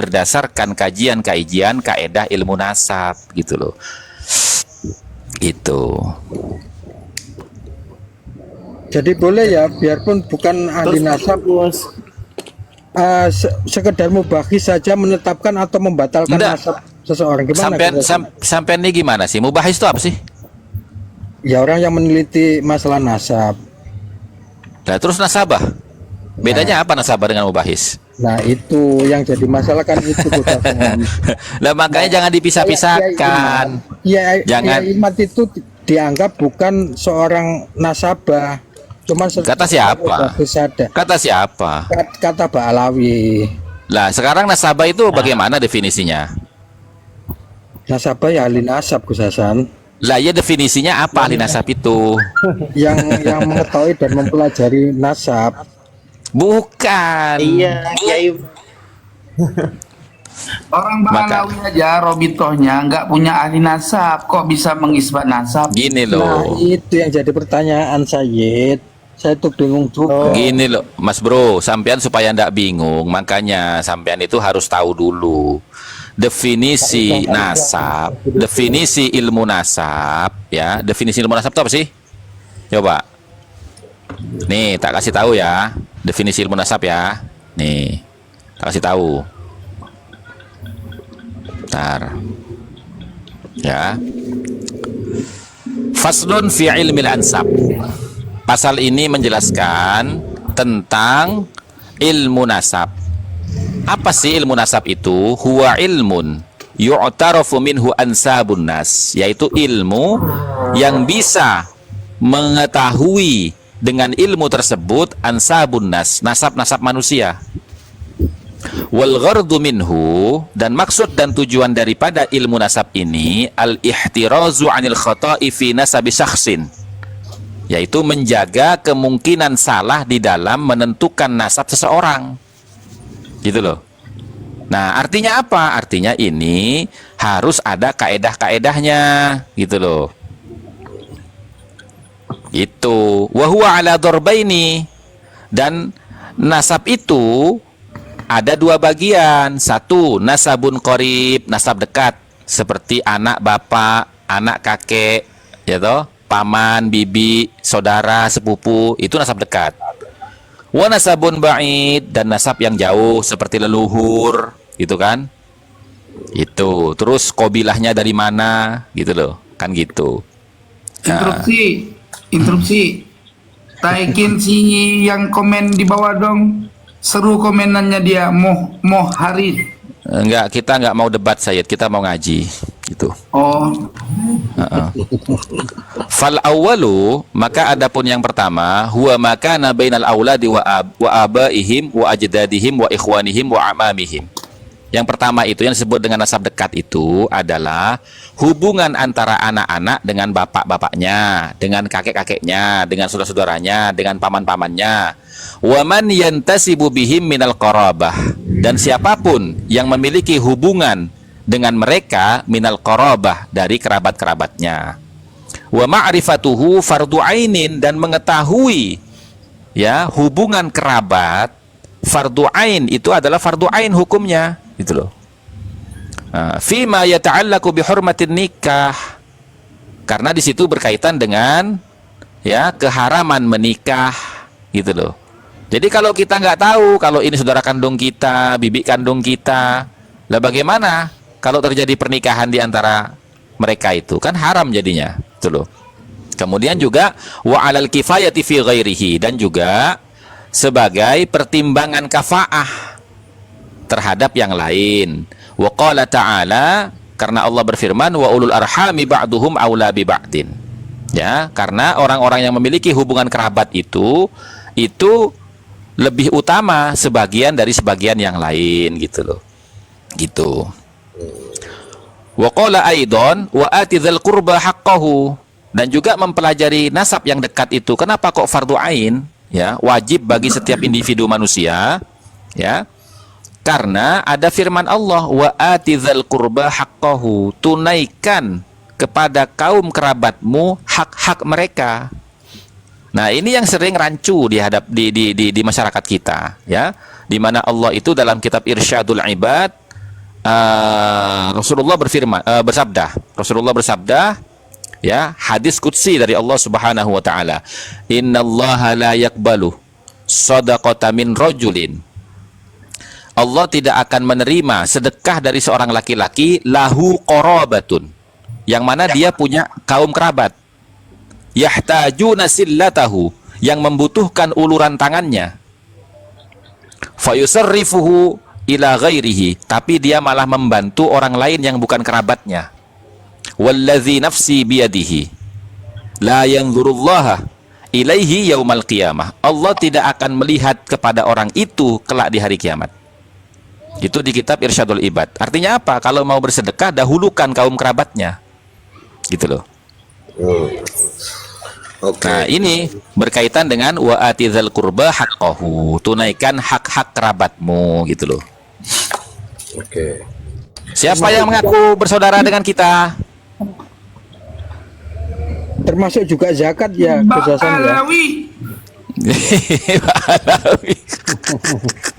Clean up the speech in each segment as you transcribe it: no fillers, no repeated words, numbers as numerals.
berdasarkan kajian-kajian kaedah ilmu nasab gitu loh. Itu. Jadi boleh ya, biarpun bukan ahli nasab, sekedar mubahis saja menetapkan atau membatalkan Enggak. nasab seseorang. Gimana? Sampai ini gimana sih? Mubahis itu apa sih? Ya orang yang meneliti masalah nasab. Nah, terus nasabah. Bedanya apa nasabah dengan mubahis? Nah itu yang jadi masalah kan itu. Nah, makanya jangan dipisah-pisahkan. Jangan. Jangan. Imat itu dianggap bukan seorang nasabah. Cuman Kata siapa? Kata siapa? Kata Ba'alawi. Lah, sekarang nasabah itu bagaimana definisinya? Nasabah ya ahli nasab, Gus Hasan. Lah, ya definisinya apa ahli nasab itu? Yang mengetahui dan mempelajari nasab. Bukan. Iya, Kiai. Orang Ba'alawi aja Robitohnya nggak punya ahli nasab, kok bisa mengisbat nasab? Gini Nah loh. itu yang jadi pertanyaan Sayyid. Saya tuh bingung juga. Gini loh, Mas Bro, sampean supaya ndak bingung, makanya sampean itu harus tahu dulu definisi nasab, definisi ilmu nasab, ya. Definisi ilmu nasab itu apa sih? Coba. Nih, tak kasih tahu ya, definisi ilmu nasab ya. Nih, tak kasih tahu. Bentar. Ya. Faslun fi ilmil ansab. Pasal ini menjelaskan tentang ilmu nasab. Apa sih ilmu nasab itu? Huwa ilmun yu'tarafu minhu ansabun nas, yaitu ilmu yang bisa mengetahui dengan ilmu tersebut ansabun nas, nasab-nasab manusia. Wal ghardu minhu, dan maksud dan tujuan daripada ilmu nasab ini al-ihtirazu 'anil khata'i fi nasabi syakhsin, yaitu menjaga kemungkinan salah di dalam menentukan nasab seseorang. Gitu loh. Nah, artinya apa? Artinya ini harus ada kaedah-kaedahnya, gitu loh. Itu wa huwa ala darbaini, dan nasab itu ada dua bagian. Satu, nasabun qarib, nasab dekat, seperti anak bapak, anak kakek, ya toh, paman, bibi, saudara, sepupu, itu nasab dekat. Wa nasabun ba'id, dan nasab yang jauh seperti leluhur, gitu kan? Itu. Terus kabilahnya dari mana, gitu loh. Kan gitu. Interupsi. Taikin si yang komen di bawah dong. Seru komenannya dia, Moh Haris. Enggak, kita enggak mau debat, Sayyid. Kita mau ngaji, gitu. Oh. Fal awwalu, maka adapun yang pertama, huwa makana bainal auladi wa abaihim wa ajdadihim wa ikhwanihim wa amamihim. Yang pertama itu yang disebut dengan nasab dekat itu adalah hubungan antara anak-anak dengan bapak-bapaknya, dengan kakek-kakeknya, dengan saudara-saudaranya, dengan paman-pamannya. Wa man yantasibu bihim minal qarabah, dan siapapun yang memiliki hubungan dengan mereka minal qarabah, dari kerabat-kerabatnya. Wa ma'rifatuhu fardu ainin, dan mengetahui ya hubungan kerabat fardu ain, itu adalah fardu ain hukumnya, gitu loh. Fima yata'allaqu bi hurmatin nikah, karena di situ berkaitan dengan ya keharaman menikah, gitu loh. Jadi kalau kita nggak tahu kalau ini saudara kandung kita, bibi kandung kita, lah bagaimana kalau terjadi pernikahan di antara mereka, itu kan haram jadinya, gitu loh. Kemudian juga wa 'alal kifayati fi ghairihi, dan juga sebagai pertimbangan kafaah terhadap yang lain. Wa qala ta'ala, karena Allah berfirman wa ulul arhami ba'duhum aula bi ba'din. Ya, karena orang-orang yang memiliki hubungan kerabat itu lebih utama sebagian dari sebagian yang lain, gitu loh. Gitu. Wa qala aidon wa atidzal qurba haqqahu, dan juga mempelajari nasab yang dekat itu. Kenapa kok fardu ain? Ya, wajib bagi setiap individu manusia, ya. Karena ada firman Allah, wa atidzal qurba haqqahu, tunaikan kepada kaum kerabatmu hak-hak mereka. Nah, ini yang sering rancu di masyarakat kita, ya. Di mana Allah itu dalam kitab Irsyadul Ibad Rasulullah bersabda, ya, hadis qudsi dari Allah Subhanahu wa taala, innallaha la yaqbalu shadaqata min rajulin. Allah tidak akan menerima sedekah dari seorang laki-laki lahu qarabatun, yang mana dia punya kaum kerabat, yahtajuna sillatahu, yang membutuhkan uluran tangannya, fayusarrifuhu ila ghairihi, tapi dia malah membantu orang lain yang bukan kerabatnya. Wallazi nafsi biyadihi la yanzurullaha ilaihi yaumal qiyamah. Allah tidak akan melihat kepada orang itu kelak di hari kiamat. Itu di kitab Irsyadul Ibad. Artinya apa? Kalau mau bersedekah, dahulukan kaum kerabatnya. Gitu loh. Oke. Nah, ini berkaitan dengan wa atizal qurba haqqahu. Tunaikan hak-hak kerabatmu, gitu loh. Oke. Siapa yang mengaku bersaudara dengan kita? Termasuk juga zakat ya, Mbak Gus Hasan ya. Alawi. Alawi.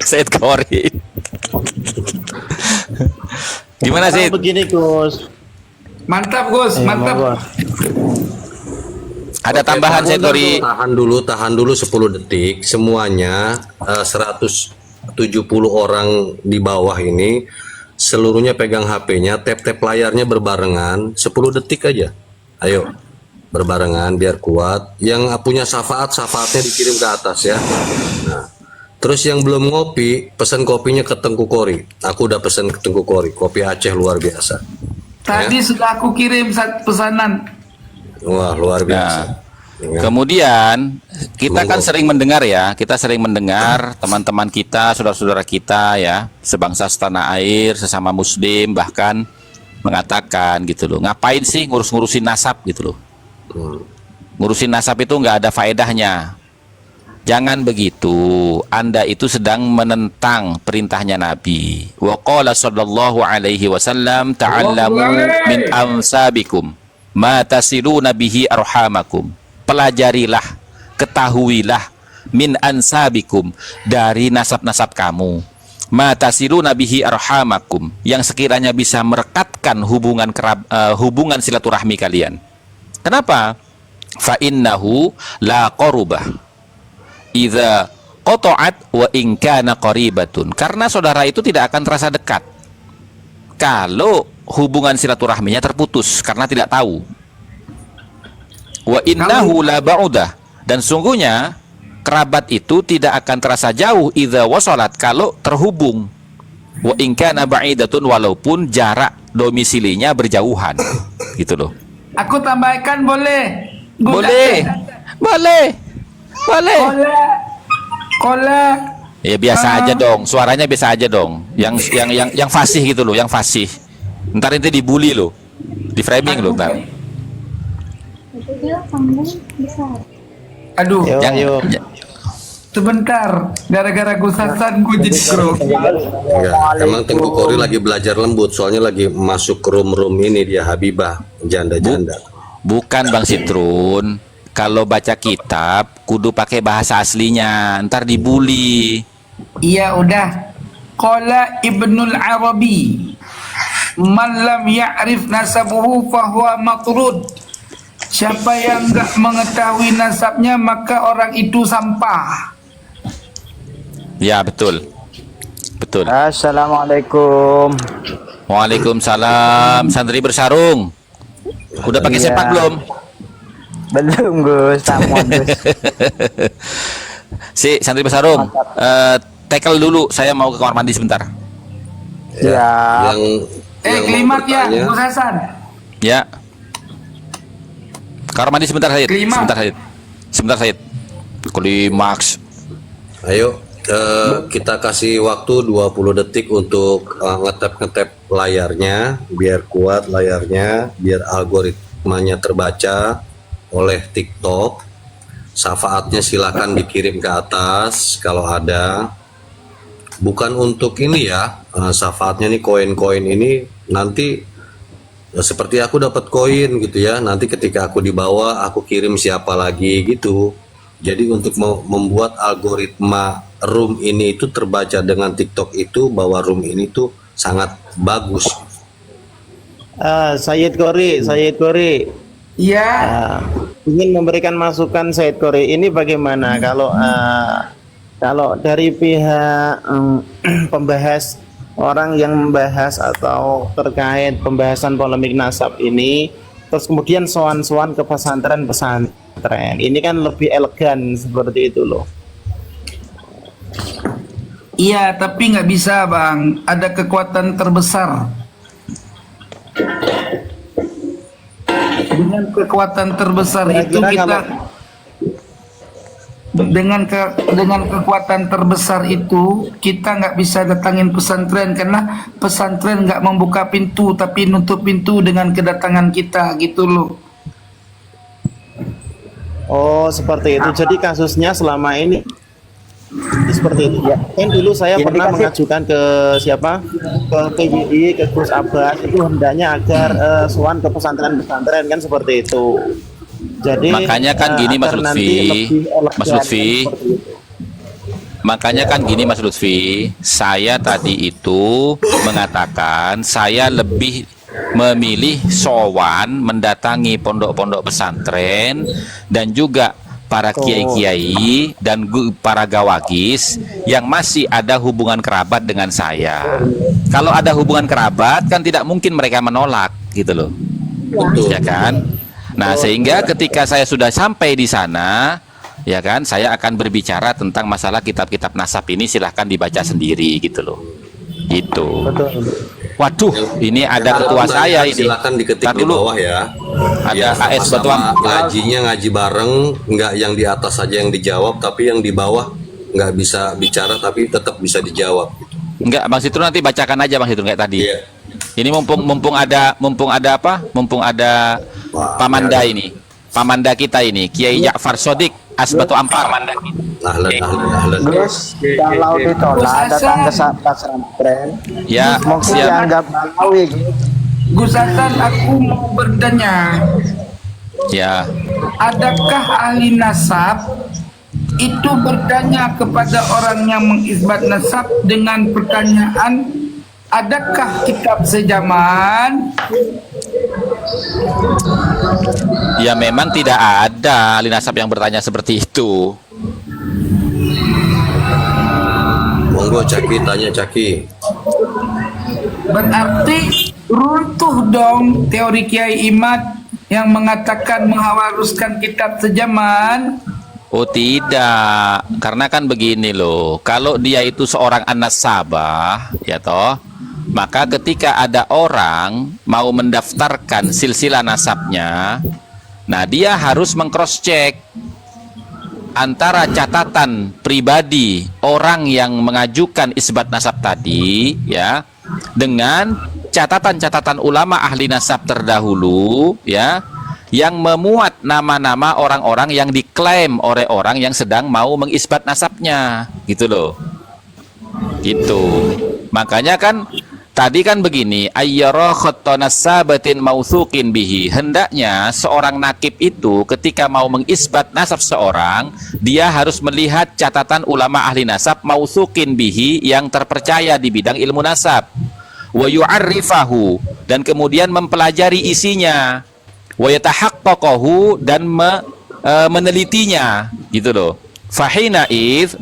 Said Kori. Gimana sih? Begini Gus. Mantap Gus, mantap. Monggo. Ada tambahan Said Kori. Tahan dulu 10 detik. Semuanya 170 orang di bawah ini seluruhnya pegang HP-nya, tap-tap layarnya berbarengan 10 detik aja. Ayo. Berbarengan biar kuat. Yang punya syafaatnya dikirim ke atas ya. Nah, terus yang belum ngopi, pesan kopinya ke Tengku Kori. Aku udah pesan ke Tengku Kori, kopi Aceh luar biasa. Tadi sudah aku kirim pesanan. Wah, luar biasa. Ya. Kemudian kita kan Monggo. sering mendengar ya, kita sering mendengar teman-teman kita, saudara-saudara kita ya, sebangsa setanah air, sesama muslim bahkan mengatakan gitu loh, ngapain sih ngurus-ngurusin nasab gitu loh. Ngurusin nasab itu nggak ada faedahnya. Jangan begitu. Anda itu sedang menentang perintahnya Nabi. Wa qala sallallahu alaihi wasallam ta'allamu min ansabikum ma tasiluna bihi arhamakum. Pelajarilah, ketahuilah min ansabikum, dari nasab-nasab kamu. Ma tasiluna bihi arhamakum, yang sekiranya bisa merekatkan hubungan silaturahmi kalian. Kenapa? Fa innahu la qarubah idza qata'at wa in kana qaribatun. Karena saudara itu tidak akan terasa dekat kalau hubungan silaturahminya terputus karena tidak tahu. Wa innahu la ba'udah, dan sungguhnya kerabat itu tidak akan terasa jauh idza wasalat, kalau terhubung. Wa in kana ba'idatun, walaupun jarak domisilinya berjauhan. Gitu loh. Aku tambahkan boleh? Boleh. Kola. Ya biasa aja dong, suaranya biasa aja dong. Yang fasih gitu loh, yang fasih. Ntar nanti dibully loh. Di framing loh ntar. Aduh, Yuk, Yang yuk. sebentar. Gara-gara Gus Hasan gue jadi grogi. Enggak, emang Tengku Kori lagi belajar lembut, soalnya lagi masuk room ini dia Habibah, janda-janda. Bukan Bang Sitrun. Kalau baca kitab kudu pakai bahasa aslinya, ntar dibully. Iya udah. Qala Ibnul Arabi, man lam ya'rif nasabuhu fahuwa matrud. Siapa yang enggak mengetahui nasabnya maka orang itu sampah. Ya betul. Betul. Assalamualaikum. Waalaikumsalam. Santri bersarung. Udah pakai Iya. sepak belum? Belum Gus, tamu Gus. Si santri bersarung. Tackle dulu. Saya mau ke kamar mandi sebentar. Ya. Yang Kelimat ya, bertanya, Gus Hasan. Ya. Kamar mandi sebentar Said. Kelima. Sebentar Said. Klimaks. ayo kita kasih waktu 20 detik untuk ngetap layarnya, biar kuat layarnya, biar algoritmanya terbaca oleh TikTok. Syafaatnya silakan dikirim ke atas kalau ada. Bukan untuk ini ya, syafaatnya nih koin-koin ini nanti seperti aku dapat koin gitu ya. Nanti ketika aku dibawa aku kirim siapa lagi gitu. Jadi untuk membuat algoritma room ini itu terbaca dengan TikTok itu bahwa room ini tuh sangat bagus. Sayyid Kori, Ya, ingin memberikan masukan Sayyid Kori. Ini bagaimana kalau dari pihak pembahas, orang yang membahas atau terkait pembahasan polemik nasab ini, terus kemudian sowan-sowan ke pesantren, ini kan lebih elegan seperti itu loh. iya, tapi nggak bisa bang. Ada kekuatan terbesar. Dengan kekuatan terbesar itu Kira-kira kita dengan kekuatan terbesar itu kita nggak bisa datangin pesantren, karena pesantren nggak membuka pintu tapi nutup pintu dengan kedatangan kita gitu loh. Oh, seperti itu. Jadi kasusnya selama ini seperti itu ya. Kan dulu saya pernah mengajukan ke siapa? Ke PBI, ke Gus Abbas, itu hendaknya agar sowan ke pesantren-pesantren kan seperti itu. Jadi Makanya kan gini Mas agar nanti Lutfi, lebih elegan, Mas Lutfi, seperti itu. makanya kan gini Mas Lutfi, saya tadi itu mengatakan saya lebih memilih sowan mendatangi pondok-pondok pesantren dan juga para kiai-kiai dan para gawagis yang masih ada hubungan kerabat dengan saya. Kalau ada hubungan kerabat kan tidak mungkin mereka menolak gitu loh. Betul. Ya kan? Nah, sehingga ketika saya sudah sampai di sana, ya kan, saya akan berbicara tentang masalah kitab-kitab nasab ini, silahkan dibaca sendiri gitu loh. Gitu. Waduh, ini ada ketua saya ini. Silakan diketik Ntar di dulu. bawah ya. Ada AS Ketua. sama-sama ngajinya ngaji bareng, nggak yang di atas saja yang dijawab, tapi yang di bawah nggak bisa bicara tapi tetap bisa dijawab. Enggak, Bang Situn nanti bacakan aja Bang Situn kayak tadi. Iya. Ini mumpung ada apa? Mumpung ada Wah, Pamanda ya. ini. Pamanda kita ini, Kiai Ja'far Sodik Asbatu Ampar. Ahlan. Gus, kalau ditolak datang ke pesantren, Ya, mungkin siap. dianggap Balawi. Gus Hasan, aku mau bertanya, Ya. adakah ahli nasab itu bertanya kepada orang yang mengisbat nasab dengan pertanyaan, adakah kitab sejaman? Ya memang tidak ada ahli nasab yang bertanya seperti itu. Monggo Caki, tanya Caki. Berarti runtuh dong teori Kiai Imad yang mengatakan mengharuskan kitab sejaman. Oh tidak, karena kan begini loh, kalau dia itu seorang an-nasabah, ya toh, maka ketika ada orang mau mendaftarkan silsilah nasabnya, nah dia harus meng-cross check antara catatan pribadi orang yang mengajukan isbat nasab tadi, ya, dengan catatan-catatan ulama ahli nasab terdahulu, ya, yang memuat nama-nama orang-orang yang diklaim oleh orang yang sedang mau mengisbat nasabnya, gitu loh. Gitu. Makanya kan tadi kan begini, ayyara khatta nasabatin mauthuqin bihi. Hendaknya seorang nakib itu ketika mau mengisbat nasab seorang, dia harus melihat catatan ulama ahli nasab mauthuqin bihi yang terpercaya di bidang ilmu nasab. Wa yu'arrifahu, dan kemudian mempelajari isinya. Wa yatahaqqaqahu, dan menelitinya, gitu loh. Fahina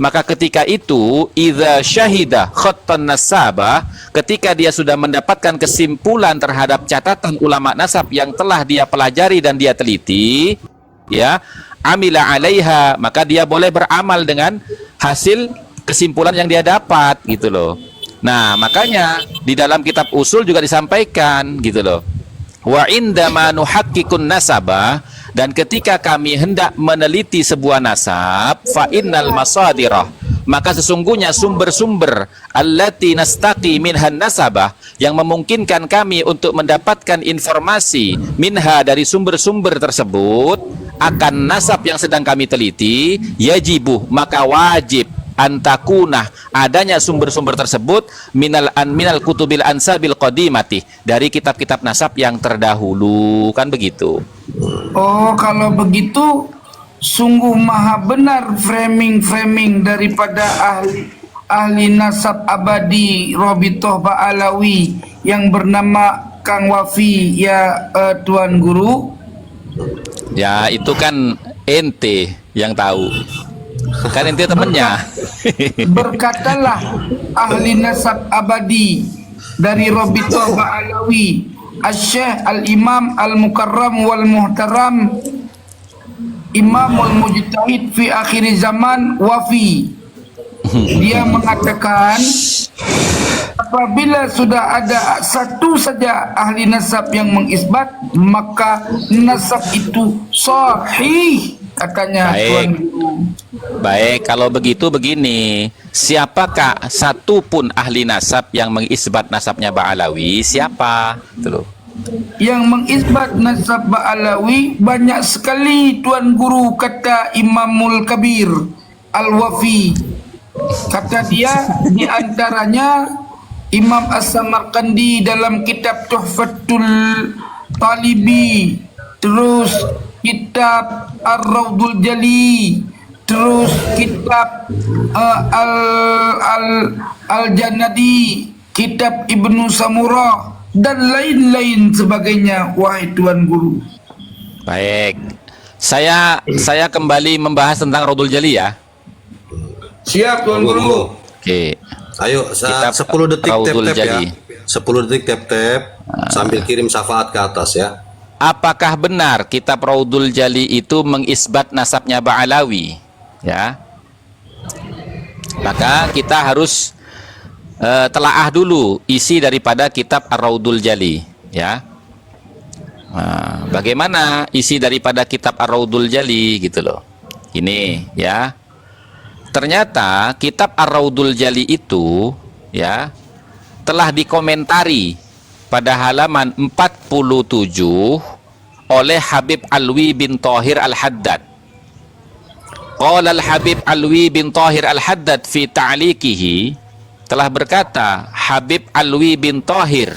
maka ketika itu idza syahida khattan nasabah, ketika dia sudah mendapatkan kesimpulan terhadap catatan ulama nasab yang telah dia pelajari dan dia teliti, ya, amila alaiha, maka dia boleh beramal dengan hasil kesimpulan yang dia dapat, gitu loh. Nah, makanya di dalam kitab usul juga disampaikan, gitu loh. Wa indama nuhakkikun nasabah, dan ketika kami hendak meneliti sebuah nasab, fa innal masadirah, maka sesungguhnya sumber-sumber allati nastaqi minhan nasabah, yang memungkinkan kami untuk mendapatkan informasi minha, dari sumber-sumber tersebut, akan nasab yang sedang kami teliti, yajibu, maka wajib, antakunah, adanya sumber-sumber tersebut minal kutubil ansabil qadimati, dari kitab-kitab nasab yang terdahulu, kan begitu. Oh, kalau begitu sungguh maha benar framing daripada ahli nasab abadi Robitoh Ba'alawi yang bernama Kang Wafi ya Tuan Guru? Ya itu kan ente yang tahu. Kan ente temennya. Berkatalah ahli nasab abadi dari Robitoh Ba'alawi, Asy-Syaikh Al-Imam Al-Mukarram wal Muhtaram Imamul Mujtahid fi akhir zaman Wafi. Dia mengatakan apabila sudah ada satu saja ahli nasab yang mengisbat, maka nasab itu sahih, katanya Tuan Guru. Baik, kalau begitu begini, siapakah satu pun ahli nasab yang mengisbat nasabnya Ba'alawi? Siapa? Itu loh. Yang mengisbat nasab Ba'alawi banyak sekali Tuan Guru, kata Imamul Kabir Al-Wafi. Kata dia di antaranya Imam As-Samarqandi dalam kitab Tuhfatul Talibi, terus kitab Ar-Rawdul Jali, terus kitab Al-Jannadi, kitab Ibnu Samurah dan lain-lain sebagainya, wahai Tuan Guru. Baik, saya kembali membahas tentang Rawdul Jali ya. Siap Tuan Guru. Oke. Ayo, Kitab 10 detik Rawdul tap-tap ya. Jali. 10 detik tap-tap sambil kirim syafaat ke atas ya. Apakah benar kitab Rawdul Jali itu mengisbat nasabnya Ba'alawi? Ya. Maka kita harus telaah dulu isi daripada kitab Ar-Rawdul Jali, ya. Nah, bagaimana isi daripada kitab Ar-Rawdul Jali gitu loh. Ini ya. Ternyata kitab Ar-Rawdul Jali itu ya telah dikomentari pada halaman 47 oleh Habib Alwi bin Thahir Al-Haddad. Qala Al-Habib Alwi bin Thahir Al-Haddad fi ta'liqihi, telah berkata Habib Alwi bin Thahir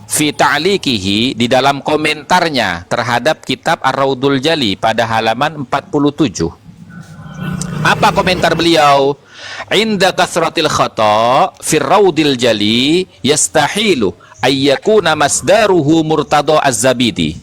fi ta'liqihi di dalam komentarnya terhadap kitab Ar-Rawdul Jali pada halaman 47. Apa komentar beliau? Inda kasratil khata fi Rawdil Jali yastahilu ayyakuna masdaruhu Murtadha Az-Zabidi.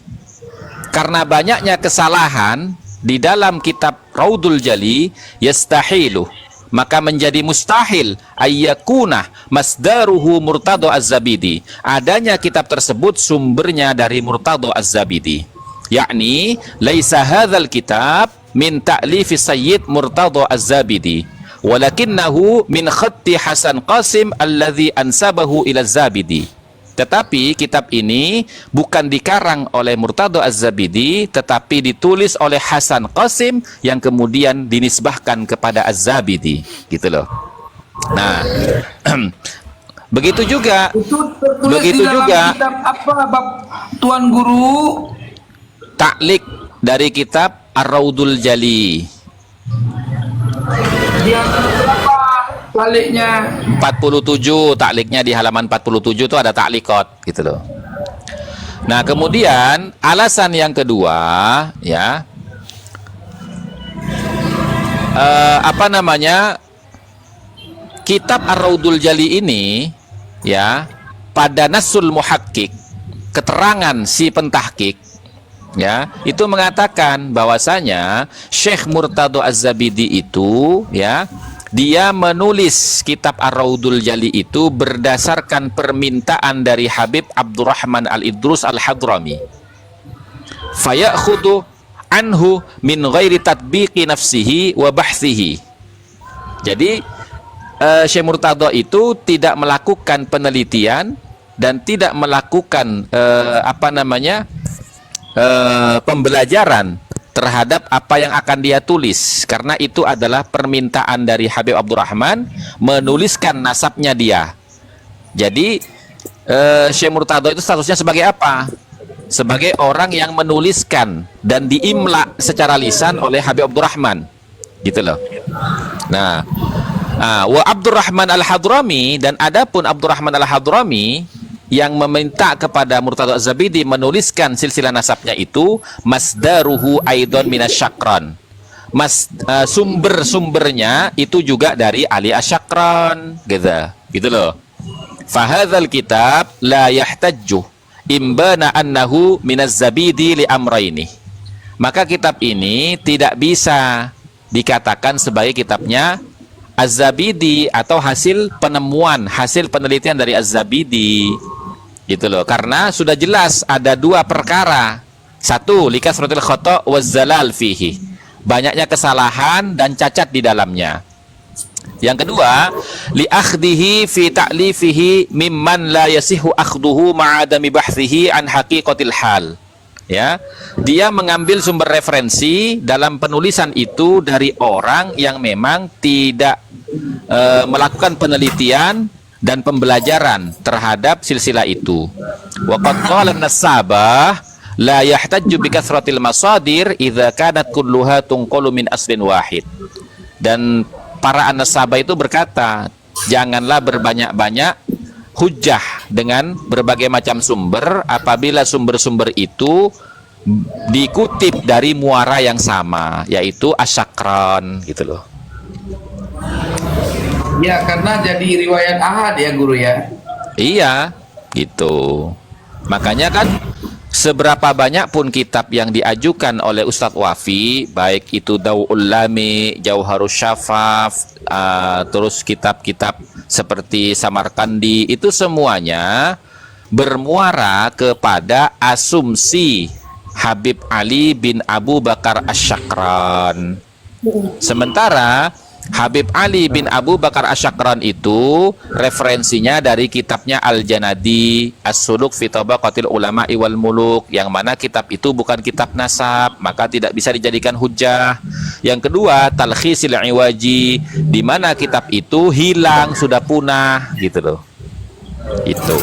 Karena banyaknya kesalahan di dalam kitab Rawdul Jali, yastahilu, maka menjadi mustahil ayyakuna masdaruhu Murtadha Az-Zabidi, adanya kitab tersebut sumbernya dari Murtadha Az-Zabidi, yakni laisa hadzal kitab min ta'lifi Sayyid Murtadha Az-Zabidi walakinnahu min khatti Hasan Qasim alladhi ansabahu ila Az-Zabidi. Tetapi kitab ini bukan dikarang oleh Murtadha Az-Zabidi, tetapi ditulis oleh Hasan Qasim yang kemudian dinisbahkan kepada Az-Zabidi, gitu loh. Nah, begitu juga Kitab apa Tuan Guru? taklik dari kitab Ar-Rawdul Jali. Dia berapa taliknya? 47, takliknya di halaman 47 itu ada taklikot gitu loh. Nah, kemudian alasan yang kedua ya, kitab Ar-Rawdul Jali ini ya, pada Nasul Muhakkik, keterangan si pentahkik ya, itu mengatakan bahwasanya Syekh Murtadha Az-Zabidi itu ya, dia menulis kitab Ar-Rawdul Jali itu berdasarkan permintaan dari Habib Abdurrahman Al-Idrus Al-Hadrami. Fayakhudhu anhu min ghairi tatbiqi nafsihi wa bahsihi. Jadi Syekh Murtadha itu tidak melakukan penelitian dan tidak melakukan pembelajaran terhadap apa yang akan dia tulis, karena itu adalah permintaan dari Habib Abdurrahman menuliskan nasabnya dia. Jadi Syekh Murtadha itu statusnya sebagai apa? Sebagai orang yang menuliskan dan diimla secara lisan oleh Habib Abdurrahman, gitu loh. Nah, wa Abdurrahman Al-Hadrami, dan adapun Abdurrahman Al-Hadrami yang meminta kepada Murtadha Az-Zabidi menuliskan silsilah nasabnya itu, masdaruhu aidon minasyakran, sumber-sumbernya itu juga dari Ali Asyakran, gitu loh. Fahadzal kitab la yahtajju imbana annahu minaz zabidi li amraini. Maka kitab ini tidak bisa dikatakan sebagai kitabnya Az-Zabidi atau hasil penemuan, hasil penelitian dari Az-Zabidi, gitu loh. Karena sudah jelas ada dua perkara. Satu, likasratil khata' wazzalal fihi, banyaknya kesalahan dan cacat di dalamnya. Yang kedua, li akhdihi fi ta'lifihi mimman la yasihu akhduhu ma'adami bahthihi an haqiqatil hal. Ya, dia mengambil sumber referensi dalam penulisan itu dari orang yang memang tidak melakukan penelitian dan pembelajaran terhadap silsilah itu. Wa qad qala an-nasabah la yahtajju bi kathratil masadir idza kanat kulluha tunqalu min aslin wahid. Dan para an-nasabah itu berkata, janganlah berbanyak-banyak hujjah dengan berbagai macam sumber apabila sumber-sumber itu dikutip dari muara yang sama, yaitu Asyakran, gitu loh. Ya, karena jadi riwayat ahad ya guru ya. Iya, gitu. Makanya kan seberapa banyak pun kitab yang diajukan oleh Ustadz Wafi, baik itu Dawul Lami, Jauharus Syafaf, terus kitab-kitab seperti Samarkandi, itu semuanya bermuara kepada asumsi Habib Ali bin Abu Bakar Asyakran. Sementara Habib Ali bin Abu Bakar Asyakran itu referensinya dari kitabnya Al-Janadi, As-Suluk fi Tabaqatil Ulama wal Muluk, yang mana kitab itu bukan kitab nasab, maka tidak bisa dijadikan hujjah. Yang kedua, Talkhisil Iwaji, di mana kitab itu hilang, sudah punah, gitu loh. Itu.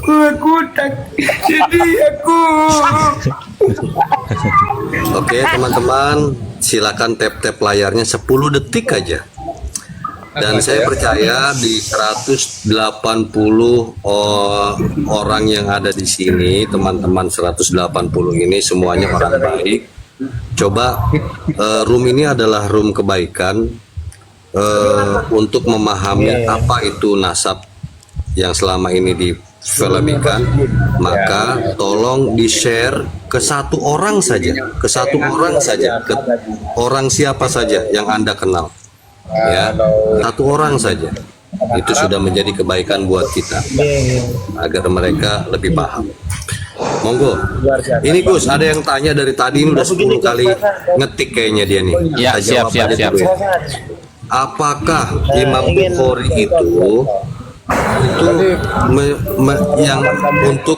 Aku tak sedih aku. Oke teman-teman, silakan tap-tap layarnya 10 detik aja. Dan saya percaya di 180 orang yang ada di sini, teman-teman 180 ini semuanya orang baik. Coba room ini adalah room kebaikan, untuk memahami apa itu nasab yang selama ini difilmikan, maka tolong di-share ke satu orang saja, ke orang siapa saja yang Anda kenal, ya, satu orang saja. Itu sudah menjadi kebaikan buat kita agar mereka lebih paham. Monggo. Ini Gus, ada yang tanya dari tadi, ini udah 10 kali ngetik kayaknya dia nih. Ya, Kita jawab aja siap. dulu ya. Apakah Imam Bukhari itu yang untuk